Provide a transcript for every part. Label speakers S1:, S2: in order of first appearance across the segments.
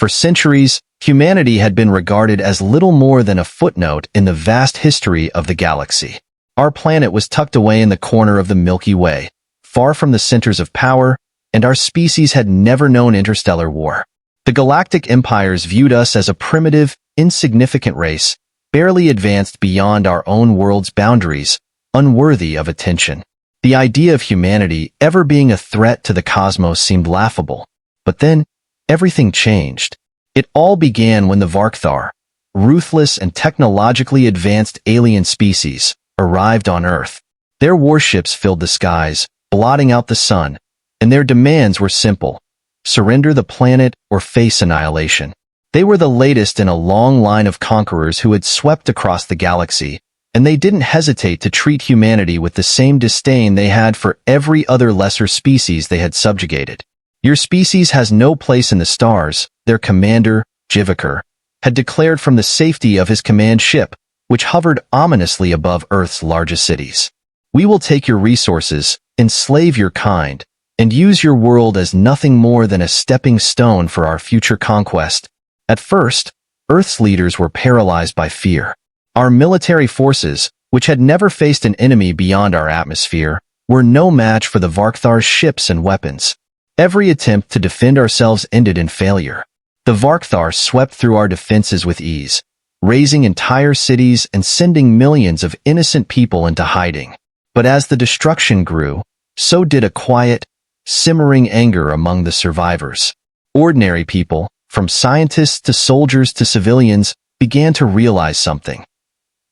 S1: For centuries, humanity had been regarded as little more than a footnote in the vast history of the galaxy. Our planet was tucked away in the corner of the Milky Way, far from the centers of power, and our species had never known interstellar war. The galactic empires viewed us as a primitive, insignificant race, barely advanced beyond our own world's boundaries, unworthy of attention. The idea of humanity ever being a threat to the cosmos seemed laughable. But then, everything changed. It all began when the Varkthar, ruthless and technologically advanced alien species, arrived on Earth. Their warships filled the skies, blotting out the sun, and their demands were simple: surrender the planet or face annihilation. They were the latest in a long line of conquerors who had swept across the galaxy, and they didn't hesitate to treat humanity with the same disdain they had for every other lesser species they had subjugated. Your species has no place in the stars, their commander, Jivakar, had declared from the safety of his command ship, which hovered ominously above Earth's largest cities. We will take your resources, enslave your kind, and use your world as nothing more than a stepping stone for our future conquest. At first, Earth's leaders were paralyzed by fear. Our military forces, which had never faced an enemy beyond our atmosphere, were no match for the Varkthar's ships and weapons. Every attempt to defend ourselves ended in failure. The Varkthar swept through our defenses with ease, razing entire cities and sending millions of innocent people into hiding. But as the destruction grew, so did a quiet, simmering anger among the survivors. Ordinary people, from scientists to soldiers to civilians, began to realize something.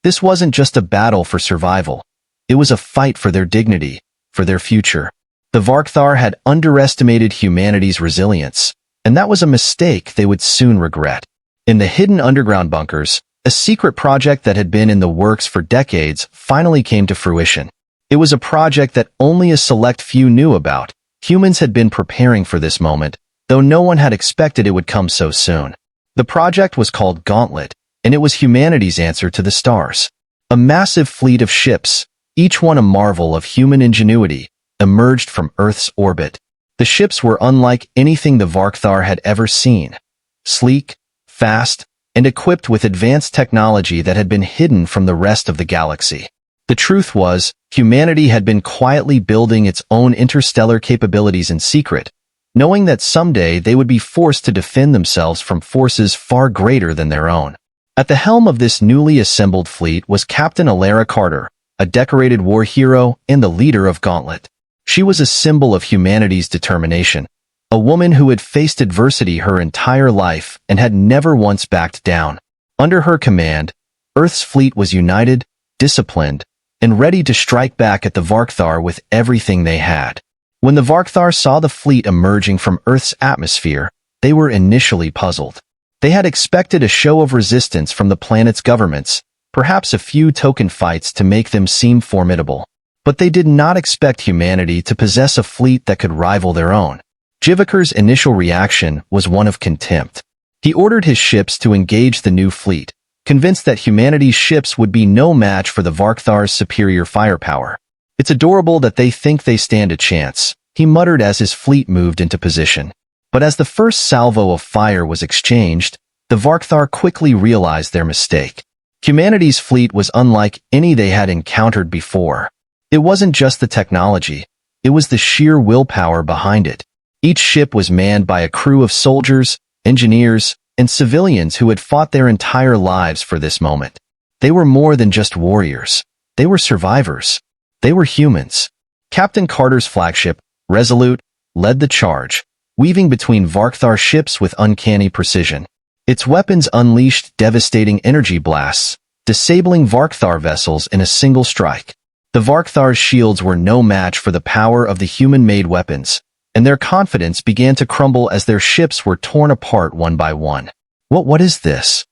S1: This wasn't just a battle for survival. It was a fight for their dignity, for their future. The Varkthar had underestimated humanity's resilience, and that was a mistake they would soon regret. In the hidden underground bunkers, a secret project that had been in the works for decades finally came to fruition. It was a project that only a select few knew about. Humans had been preparing for this moment, though no one had expected it would come so soon. The project was called Gauntlet, and it was humanity's answer to the stars. A massive fleet of ships, each one a marvel of human ingenuity, emerged from Earth's orbit. The ships were unlike anything the Varkthar had ever seen. Sleek, fast, and equipped with advanced technology that had been hidden from the rest of the galaxy. The truth was, humanity had been quietly building its own interstellar capabilities in secret, knowing that someday they would be forced to defend themselves from forces far greater than their own. At the helm of this newly assembled fleet was Captain Alara Carter, a decorated war hero and the leader of Gauntlet. She was a symbol of humanity's determination, a woman who had faced adversity her entire life and had never once backed down. Under her command, Earth's fleet was united, disciplined, and ready to strike back at the Varkthar with everything they had. When the Varkthar saw the fleet emerging from Earth's atmosphere, they were initially puzzled. They had expected a show of resistance from the planet's governments, perhaps a few token fights to make them seem formidable. But they did not expect humanity to possess a fleet that could rival their own. Jivakar's initial reaction was one of contempt. He ordered his ships to engage the new fleet, convinced that humanity's ships would be no match for the Varkthar's superior firepower. "It's adorable that they think they stand a chance," he muttered as his fleet moved into position. But as the first salvo of fire was exchanged, the Varkthar quickly realized their mistake. Humanity's fleet was unlike any they had encountered before. It wasn't just the technology, it was the sheer willpower behind it. Each ship was manned by a crew of soldiers, engineers, and civilians who had fought their entire lives for this moment. They were more than just warriors. They were survivors. They were humans. Captain Carter's flagship, Resolute, led the charge, weaving between Varkthar ships with uncanny precision. Its weapons unleashed devastating energy blasts, disabling Varkthar vessels in a single strike. The Varkthar's shields were no match for the power of the human-made weapons, and their confidence began to crumble as their ships were torn apart one by one. What is this?"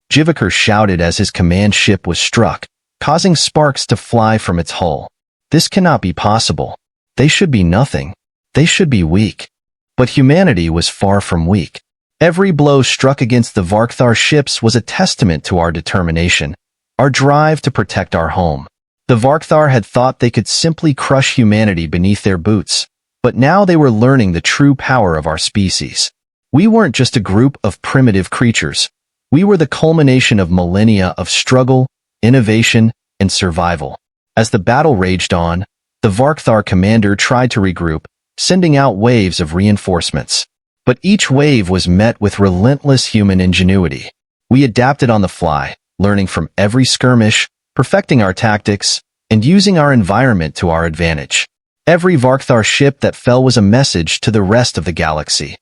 S1: Jivakar shouted as his command ship was struck, causing sparks to fly from its hull. "This cannot be possible. They should be nothing. They should be weak." But humanity was far from weak. Every blow struck against the Varkthar ships was a testament to our determination, our drive to protect our home. The Varkthar had thought they could simply crush humanity beneath their boots, but now they were learning the true power of our species. We weren't just a group of primitive creatures. We were the culmination of millennia of struggle, innovation, and survival. As the battle raged on, the Varkthar commander tried to regroup, sending out waves of reinforcements. But each wave was met with relentless human ingenuity. We adapted on the fly, learning from every skirmish, perfecting our tactics, and using our environment to our advantage. Every Varkthar ship that fell was a message to the rest of the galaxy.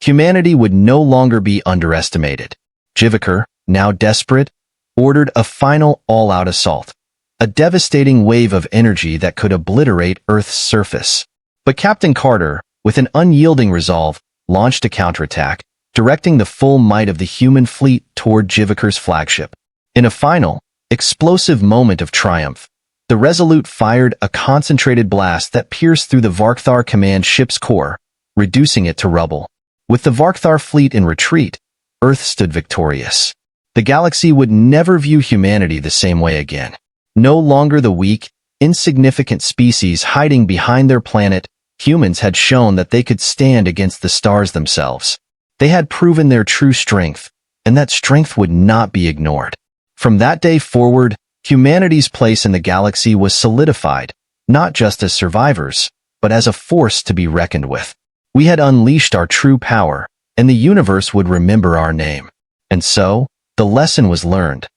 S1: Humanity would no longer be underestimated. Jivakar, now desperate, ordered a final all-out assault, a devastating wave of energy that could obliterate Earth's surface. But Captain Carter, with an unyielding resolve, launched a counterattack, directing the full might of the human fleet toward Jivakar's flagship. In a final, explosive moment of triumph, the Resolute fired a concentrated blast that pierced through the Varkthar command ship's core, reducing it to rubble. With the Varkthar fleet in retreat, Earth stood victorious. The galaxy would never view humanity the same way again. No longer the weak, insignificant species hiding behind their planet, humans had shown that they could stand against the stars themselves. They had proven their true strength, and that strength would not be ignored. From that day forward, humanity's place in the galaxy was solidified, not just as survivors, but as a force to be reckoned with. We had unleashed our true power, and the universe would remember our name. And so, the lesson was learned.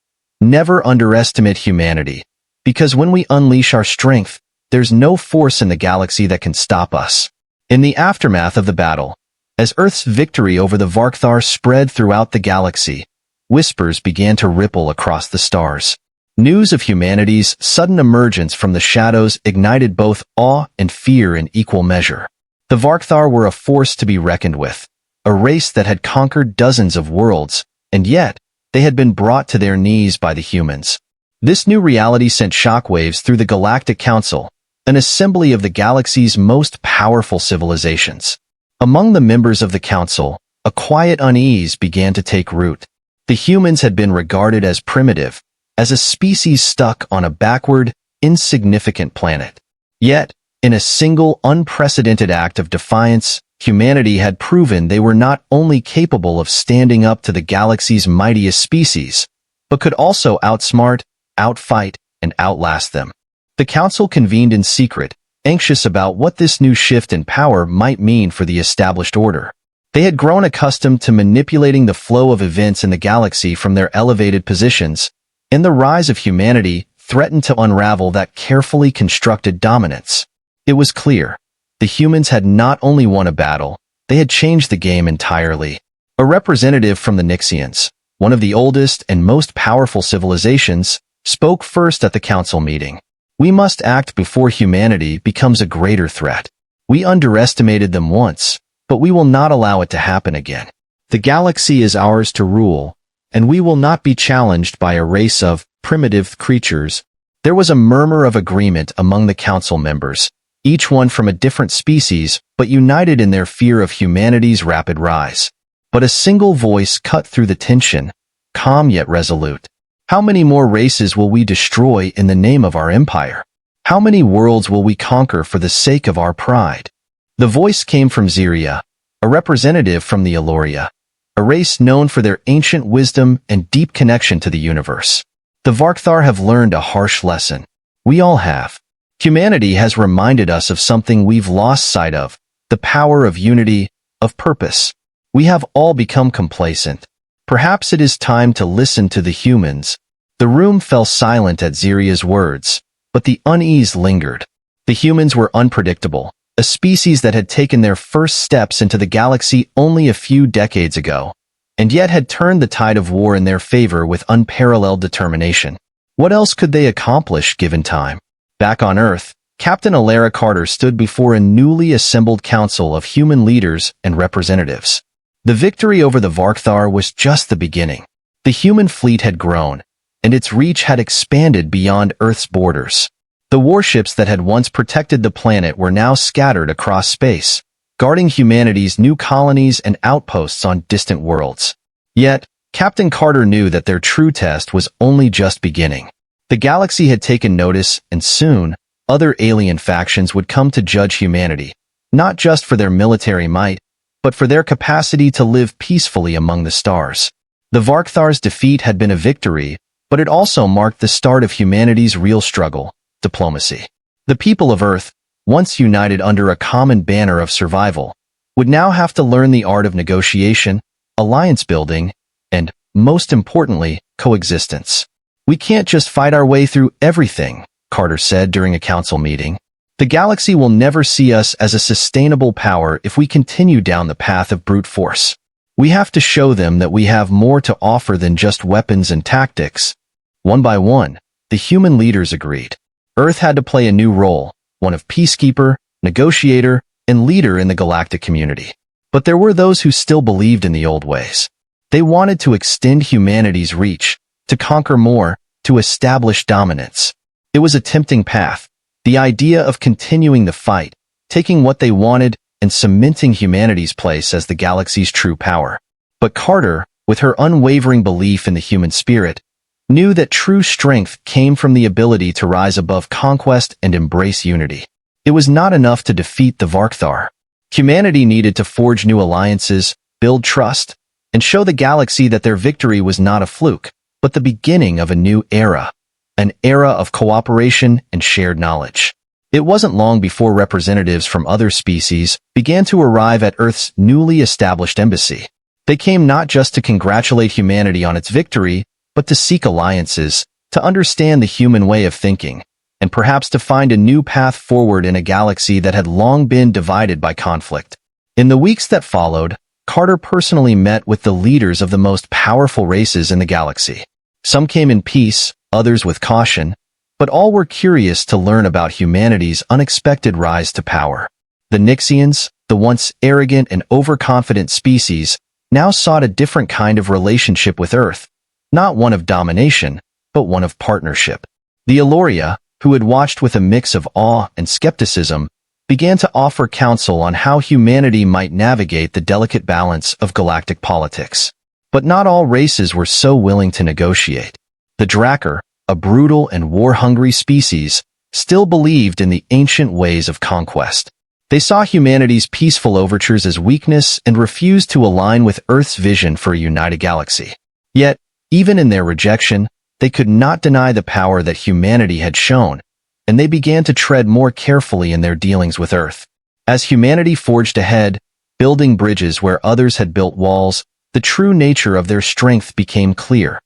S1: Never underestimate humanity, because when we unleash our strength, there's no force in the galaxy that can stop us. In the aftermath of the battle, as Earth's victory over the Varkthar spread throughout the galaxy, whispers began to ripple across the stars. News of humanity's sudden emergence from the shadows ignited both awe and fear in equal measure. The Varkthar were a force to be reckoned with, a race that had conquered dozens of worlds, and yet, they had been brought to their knees by the humans. This new reality sent shockwaves through the Galactic Council, an assembly of the galaxy's most powerful civilizations. Among the members of the Council, a quiet unease began to take root. The humans had been regarded as primitive, as a species stuck on a backward, insignificant planet. Yet, in a single unprecedented act of defiance, humanity had proven they were not only capable of standing up to the galaxy's mightiest species, but could also outsmart, outfight, and outlast them. The Council convened in secret, anxious about what this new shift in power might mean for the established order. They had grown accustomed to manipulating the flow of events in the galaxy from their elevated positions, and the rise of humanity threatened to unravel that carefully constructed dominance. It was clear. The humans had not only won a battle, they had changed the game entirely. A representative from the Nixians, one of the oldest and most powerful civilizations, spoke first at the council meeting. We must act before humanity becomes a greater threat. We underestimated them once, but we will not allow it to happen again. The galaxy is ours to rule, and we will not be challenged by a race of primitive creatures. There was a murmur of agreement among the council members, each one from a different species, but united in their fear of humanity's rapid rise. But a single voice cut through the tension, calm yet resolute. How many more races will we destroy in the name of our empire? How many worlds will we conquer for the sake of our pride? The voice came from Xiria, a representative from the Eloria, a race known for their ancient wisdom and deep connection to the universe. The Varkthar have learned a harsh lesson. We all have. Humanity has reminded us of something we've lost sight of, the power of unity, of purpose. We have all become complacent. Perhaps it is time to listen to the humans. The room fell silent at Xiria's words, but the unease lingered. The humans were unpredictable, a species that had taken their first steps into the galaxy only a few decades ago, and yet had turned the tide of war in their favor with unparalleled determination. What else could they accomplish given time? Back on Earth, Captain Alara Carter stood before a newly assembled council of human leaders and representatives. The victory over the Varkthar was just the beginning. The human fleet had grown, and its reach had expanded beyond Earth's borders. The warships that had once protected the planet were now scattered across space, guarding humanity's new colonies and outposts on distant worlds. Yet, Captain Carter knew that their true test was only just beginning. The galaxy had taken notice, and soon, other alien factions would come to judge humanity, not just for their military might, but for their capacity to live peacefully among the stars. The Varkthar's defeat had been a victory, but it also marked the start of humanity's real struggle, diplomacy. The people of Earth, once united under a common banner of survival, would now have to learn the art of negotiation, alliance building, and, most importantly, coexistence. "We can't just fight our way through everything," Carter said during a council meeting. "The galaxy will never see us as a sustainable power if we continue down the path of brute force. We have to show them that we have more to offer than just weapons and tactics." One by one, the human leaders agreed. Earth had to play a new role, one of peacekeeper, negotiator, and leader in the galactic community. But there were those who still believed in the old ways. They wanted to extend humanity's reach, to conquer more, to establish dominance. It was a tempting path, the idea of continuing the fight, taking what they wanted, and cementing humanity's place as the galaxy's true power. But Carter, with her unwavering belief in the human spirit, knew that true strength came from the ability to rise above conquest and embrace unity. It was not enough to defeat the Varkthar. Humanity needed to forge new alliances, build trust, and show the galaxy that their victory was not a fluke, but the beginning of a new era, an era of cooperation and shared knowledge. It wasn't long before representatives from other species began to arrive at Earth's newly established embassy. They came not just to congratulate humanity on its victory, but to seek alliances, to understand the human way of thinking, and perhaps to find a new path forward in a galaxy that had long been divided by conflict. In the weeks that followed, Carter personally met with the leaders of the most powerful races in the galaxy. Some came in peace, others with caution, but all were curious to learn about humanity's unexpected rise to power. The Nixians, the once arrogant and overconfident species, now sought a different kind of relationship with Earth, not one of domination, but one of partnership. The Eloria, who had watched with a mix of awe and skepticism, began to offer counsel on how humanity might navigate the delicate balance of galactic politics. But not all races were so willing to negotiate. The Drakkar, a brutal and war-hungry species, still believed in the ancient ways of conquest. They saw humanity's peaceful overtures as weakness and refused to align with Earth's vision for a united galaxy. Yet, even in their rejection, they could not deny the power that humanity had shown, and they began to tread more carefully in their dealings with Earth. As humanity forged ahead, building bridges where others had built walls, the true nature of their strength became clear.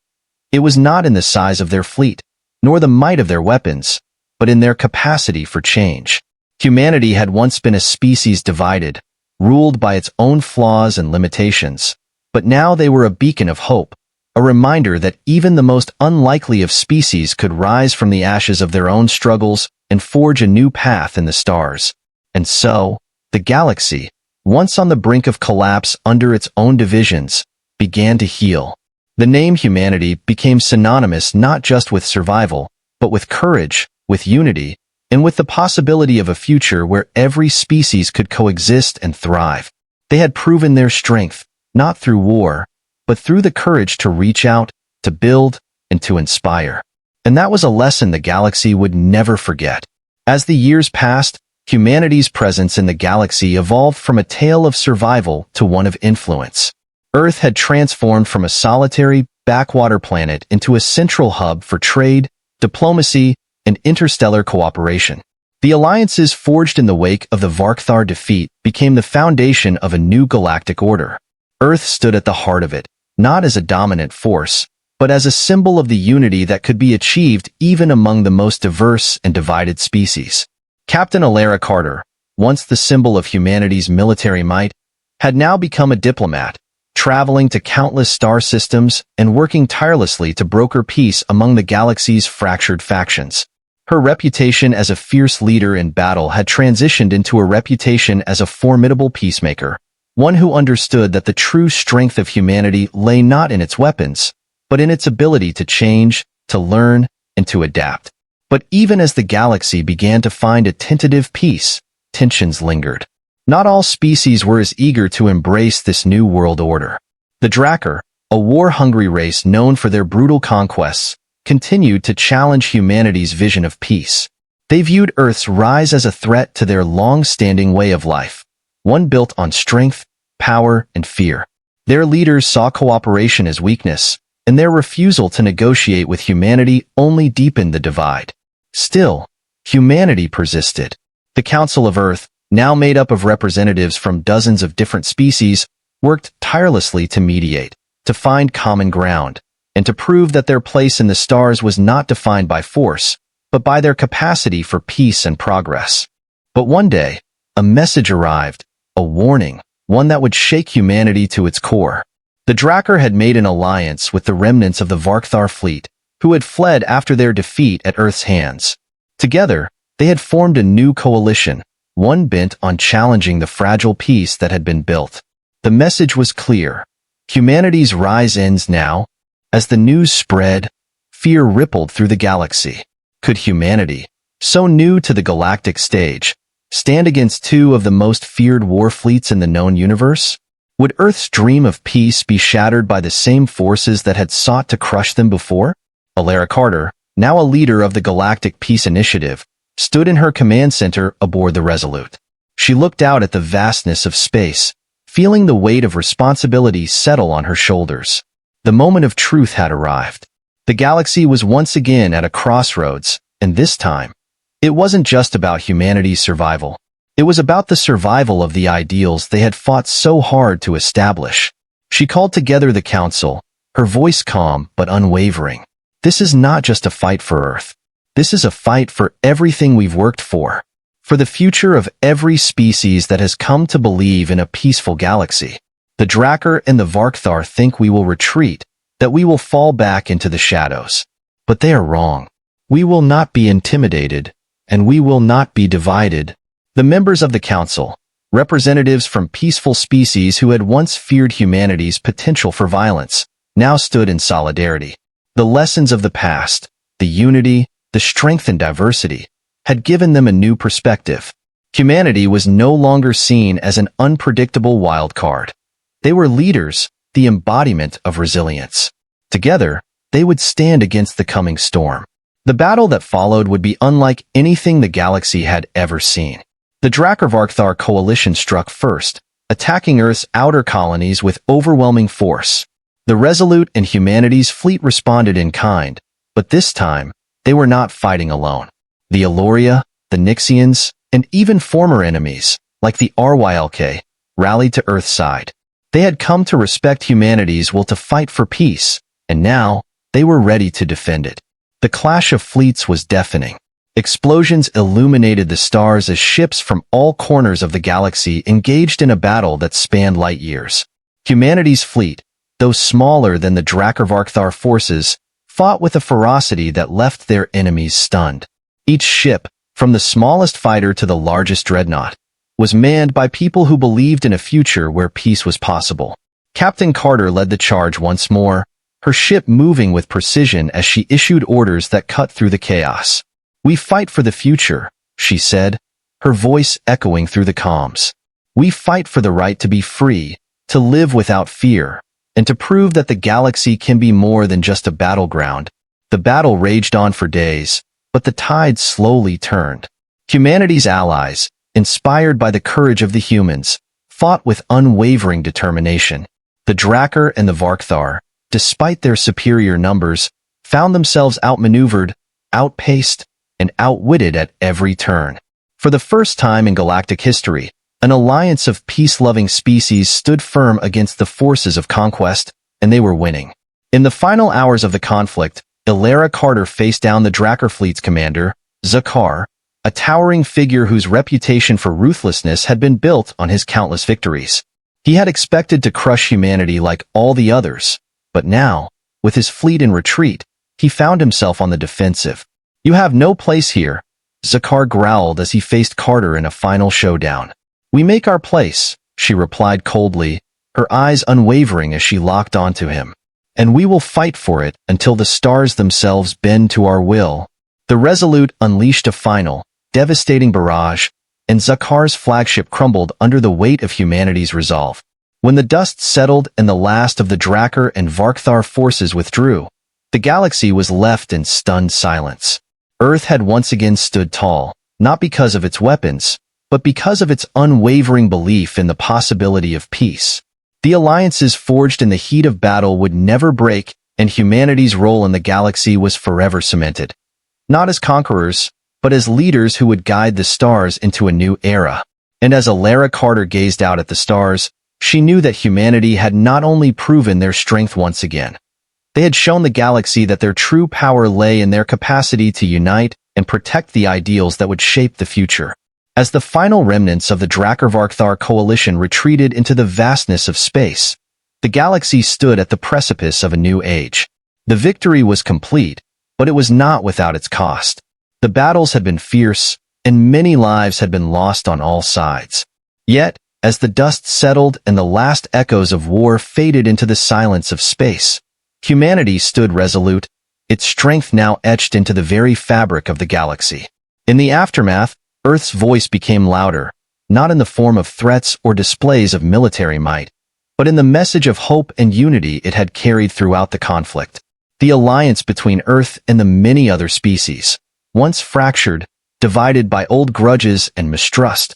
S1: It was not in the size of their fleet, nor the might of their weapons, but in their capacity for change. Humanity had once been a species divided, ruled by its own flaws and limitations, but now they were a beacon of hope, a reminder that even the most unlikely of species could rise from the ashes of their own struggles and forge a new path in the stars. And so, the galaxy, once on the brink of collapse under its own divisions, began to heal. The name humanity became synonymous not just with survival, but with courage, with unity, and with the possibility of a future where every species could coexist and thrive. They had proven their strength, not through war, but through the courage to reach out, to build, and to inspire. And that was a lesson the galaxy would never forget. As the years passed, humanity's presence in the galaxy evolved from a tale of survival to one of influence. Earth had transformed from a solitary, backwater planet into a central hub for trade, diplomacy, and interstellar cooperation. The alliances forged in the wake of the Varkthar defeat became the foundation of a new galactic order. Earth stood at the heart of it, not as a dominant force, but as a symbol of the unity that could be achieved even among the most diverse and divided species. Captain Alara Carter, once the symbol of humanity's military might, had now become a diplomat, traveling to countless star systems and working tirelessly to broker peace among the galaxy's fractured factions. Her reputation as a fierce leader in battle had transitioned into a reputation as a formidable peacemaker, one who understood that the true strength of humanity lay not in its weapons, but in its ability to change, to learn, and to adapt. But even as the galaxy began to find a tentative peace, tensions lingered. Not all species were as eager to embrace this new world order. The Drakkar, a war-hungry race known for their brutal conquests, continued to challenge humanity's vision of peace. They viewed Earth's rise as a threat to their long-standing way of life, one built on strength, power, and fear. Their leaders saw cooperation as weakness, and their refusal to negotiate with humanity only deepened the divide. Still, humanity persisted. The Council of Earth, now made up of representatives from dozens of different species, worked tirelessly to mediate, to find common ground, and to prove that their place in the stars was not defined by force, but by their capacity for peace and progress. But one day, a message arrived, a warning, one that would shake humanity to its core. The Drakkar had made an alliance with the remnants of the Varkthar fleet, who had fled after their defeat at Earth's hands. Together, they had formed a new coalition, one bent on challenging the fragile peace that had been built. The message was clear. Humanity's rise ends now. As the news spread, fear rippled through the galaxy. Could humanity, so new to the galactic stage, stand against two of the most feared war fleets in the known universe? Would Earth's dream of peace be shattered by the same forces that had sought to crush them before? Alara Carter, now a leader of the Galactic Peace Initiative, stood in her command center aboard the Resolute. She looked out at the vastness of space, feeling the weight of responsibility settle on her shoulders. The moment of truth had arrived. The galaxy was once again at a crossroads, and this time, it wasn't just about humanity's survival. It was about the survival of the ideals they had fought so hard to establish. She called together the council, her voice calm but unwavering. This is not just a fight for Earth. This is a fight for everything we've worked for the future of every species that has come to believe in a peaceful galaxy. The Drakkar and the Varkthar think we will retreat, that we will fall back into the shadows. But they are wrong. We will not be intimidated, and we will not be divided. The members of the council, representatives from peaceful species who had once feared humanity's potential for violence, now stood in solidarity. The lessons of the past, the unity, the strength and diversity, had given them a new perspective. Humanity was no longer seen as an unpredictable wild card. They were leaders, the embodiment of resilience. Together, they would stand against the coming storm. The battle that followed would be unlike anything the galaxy had ever seen. The Drakkar-Varkthar coalition struck first, attacking Earth's outer colonies with overwhelming force. The Resolute and humanity's fleet responded in kind, but this time, they were not fighting alone. The Eloria, the Nixians, and even former enemies, like the RYLK, rallied to Earth's side. They had come to respect humanity's will to fight for peace, and now, they were ready to defend it. The clash of fleets was deafening. Explosions illuminated the stars as ships from all corners of the galaxy engaged in a battle that spanned light years. Humanity's fleet, though smaller than the Drakkar-Varkthar forces, fought with a ferocity that left their enemies stunned. Each ship, from the smallest fighter to the largest dreadnought, was manned by people who believed in a future where peace was possible. Captain Carter led the charge once more, her ship moving with precision as she issued orders that cut through the chaos. "We fight for the future," she said, her voice echoing through the comms. "We fight for the right to be free, to live without fear, and to prove that the galaxy can be more than just a battleground." The battle raged on for days, but the tide slowly turned. Humanity's allies, inspired by the courage of the humans, fought with unwavering determination. The Drakkar and the Varkthar, despite their superior numbers, found themselves outmaneuvered, outpaced, and outwitted at every turn. For the first time in galactic history, an alliance of peace-loving species stood firm against the forces of conquest, and they were winning. In the final hours of the conflict, Alara Carter faced down the Drakkar fleet's commander, Zakar, a towering figure whose reputation for ruthlessness had been built on his countless victories. He had expected to crush humanity like all the others, but now, with his fleet in retreat, he found himself on the defensive. "You have no place here," Zakar growled as he faced Carter in a final showdown. "We make our place," she replied coldly, her eyes unwavering as she locked onto him. "And we will fight for it until the stars themselves bend to our will." The Resolute unleashed a final, devastating barrage, and Zakar's flagship crumbled under the weight of humanity's resolve. When the dust settled and the last of the Drakkar and Varkthar forces withdrew, the galaxy was left in stunned silence. Earth had once again stood tall, not because of its weapons, but because of its unwavering belief in the possibility of peace. The alliances forged in the heat of battle would never break, and humanity's role in the galaxy was forever cemented. Not as conquerors, but as leaders who would guide the stars into a new era. And as Alara Carter gazed out at the stars, she knew that humanity had not only proven their strength once again. They had shown the galaxy that their true power lay in their capacity to unite and protect the ideals that would shape the future. As the final remnants of the Drakkar-Varkthar coalition retreated into the vastness of space, the galaxy stood at the precipice of a new age. The victory was complete, but it was not without its cost. The battles had been fierce, and many lives had been lost on all sides. Yet, as the dust settled and the last echoes of war faded into the silence of space, humanity stood resolute, its strength now etched into the very fabric of the galaxy. In the aftermath, Earth's voice became louder, not in the form of threats or displays of military might, but in the message of hope and unity it had carried throughout the conflict. The alliance between Earth and the many other species, once fractured, divided by old grudges and mistrust,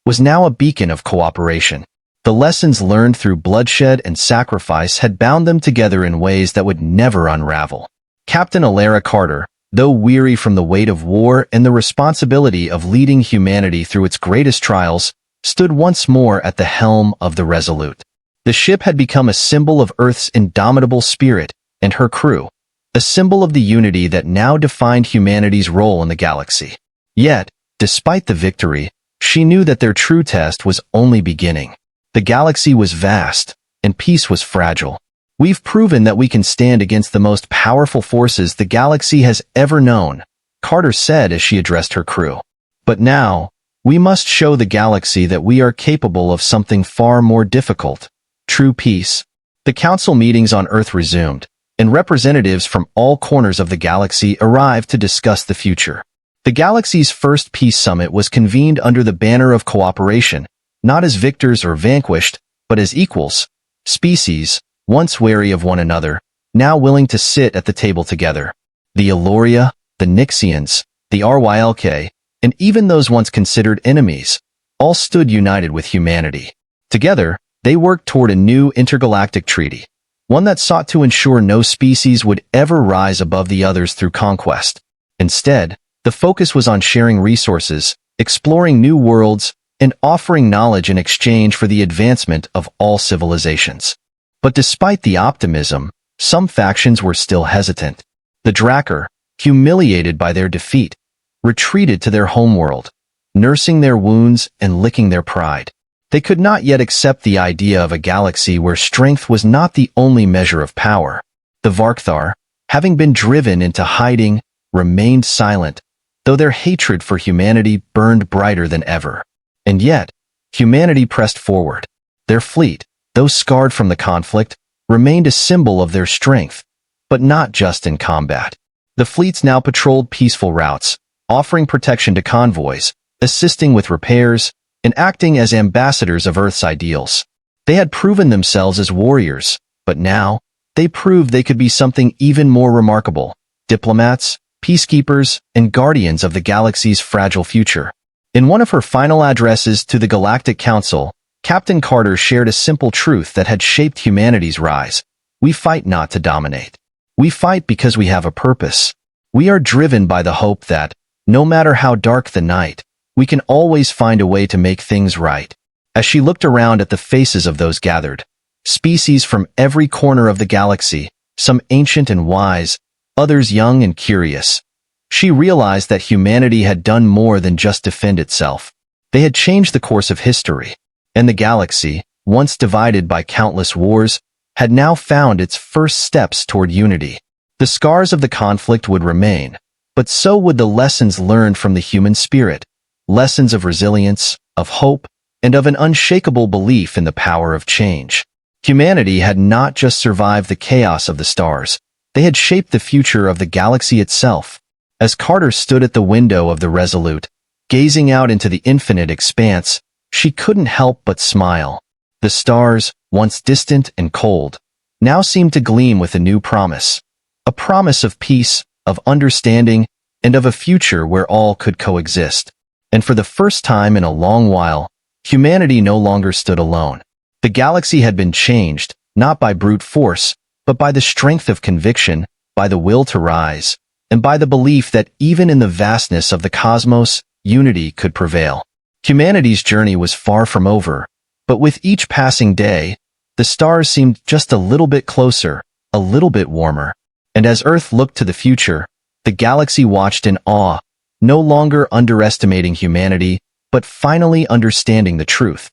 S1: was now a beacon of cooperation. The lessons learned through bloodshed and sacrifice had bound them together in ways that would never unravel. Captain Alara Carter, though weary from the weight of war and the responsibility of leading humanity through its greatest trials, stood once more at the helm of the Resolute. The ship had become a symbol of Earth's indomitable spirit and her crew, a symbol of the unity that now defined humanity's role in the galaxy. Yet, despite the victory, she knew that their true test was only beginning. The galaxy was vast, and peace was fragile. We've proven that we can stand against the most powerful forces the galaxy has ever known, Carter said as she addressed her crew. But now, we must show the galaxy that we are capable of something far more difficult: true peace. The council meetings on Earth resumed, and representatives from all corners of the galaxy arrived to discuss the future. The galaxy's first peace summit was convened under the banner of cooperation, not as victors or vanquished, but as equals, species, once wary of one another, now willing to sit at the table together. The Eloria, the Nixians, the Rylk, and even those once considered enemies, all stood united with humanity. Together, they worked toward a new intergalactic treaty, one that sought to ensure no species would ever rise above the others through conquest. Instead, the focus was on sharing resources, exploring new worlds, and offering knowledge in exchange for the advancement of all civilizations. But despite the optimism, some factions were still hesitant. The Drakkar, humiliated by their defeat, retreated to their homeworld, nursing their wounds and licking their pride. They could not yet accept the idea of a galaxy where strength was not the only measure of power. The Varkthar, having been driven into hiding, remained silent, though their hatred for humanity burned brighter than ever. And yet, humanity pressed forward. Their fleet, though scarred from the conflict, remained a symbol of their strength, but not just in combat. The fleets now patrolled peaceful routes, offering protection to convoys, assisting with repairs, and acting as ambassadors of Earth's ideals. They had proven themselves as warriors, but now, they proved they could be something even more remarkable: diplomats, peacekeepers, and guardians of the galaxy's fragile future. In one of her final addresses to the Galactic Council, Captain Carter shared a simple truth that had shaped humanity's rise. We fight not to dominate. We fight because we have a purpose. We are driven by the hope that, no matter how dark the night, we can always find a way to make things right. As she looked around at the faces of those gathered, species from every corner of the galaxy, some ancient and wise, others young and curious, she realized that humanity had done more than just defend itself. They had changed the course of history, and the galaxy, once divided by countless wars, had now found its first steps toward unity. The scars of the conflict would remain, but so would the lessons learned from the human spirit, lessons of resilience, of hope, and of an unshakable belief in the power of change. Humanity had not just survived the chaos of the stars, they had shaped the future of the galaxy itself. As Carter stood at the window of the Resolute, gazing out into the infinite expanse, she couldn't help but smile. The stars, once distant and cold, now seemed to gleam with a new promise. A promise of peace, of understanding, and of a future where all could coexist. And for the first time in a long while, humanity no longer stood alone. The galaxy had been changed, not by brute force, but by the strength of conviction, by the will to rise, and by the belief that even in the vastness of the cosmos, unity could prevail. Humanity's journey was far from over, but with each passing day, the stars seemed just a little bit closer, a little bit warmer. And as Earth looked to the future, the galaxy watched in awe, no longer underestimating humanity, but finally understanding the truth.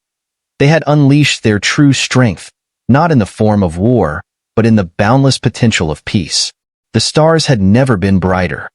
S1: They had unleashed their true strength, not in the form of war, but in the boundless potential of peace. The stars had never been brighter.